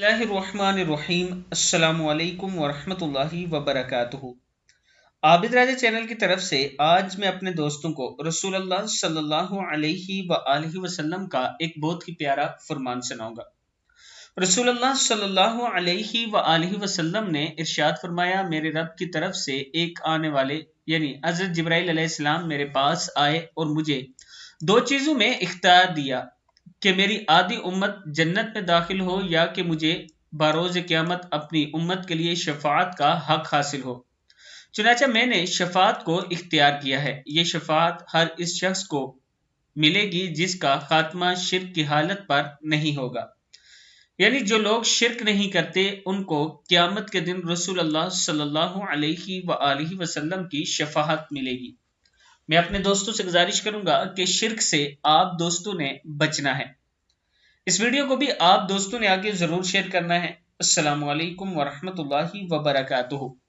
बिस्मिल्लाहिर्रहमानिर्रहीम। अस्सलामु अलैकुम वरहमतुल्लाहि वबरकातुहू। आबिद राजा चैनल की तरफ से आज मैं अपने दोस्तों को रसूलुल्लाह सल्लल्लाहु अलैहि वसल्लम का एक बहुत ही प्यारा फरमान सुनाऊंगा। रसूलुल्लाह सल्लल्लाहु अलैहि वसल्लम ने इरशाद फरमाया, मेरे रब की तरफ से एक आने वाले यानी हजरत जिब्राइल अलैहिस्सलाम मेरे पास आए और मुझे दो चीजों में इख्तियार दिया कि मेरी आधी उम्मत जन्नत में दाखिल हो या कि मुझे बरोज क़यामत अपनी उम्मत के लिए शफाअत का हक हासिल हो। चुनांचे मैंने शफाअत को इख्तियार किया है। ये शफाअत हर इस शख्स को मिलेगी जिसका खात्मा शिर्क की हालत पर नहीं होगा, यानी जो लोग शिर्क नहीं करते उनको क़यामत के दिन रसूलुल्लाह सल्लल्लाहु अलैहि वसल्लम की शफाअत मिलेगी। मैं अपने दोस्तों से गुजारिश करूंगा कि शिर्क से आप दोस्तों ने बचना है। इस वीडियो को भी आप दोस्तों ने आगे जरूर शेयर करना है। अस्सलामु अलैकुम वरहमतुल्लाहि वबरकातुहू।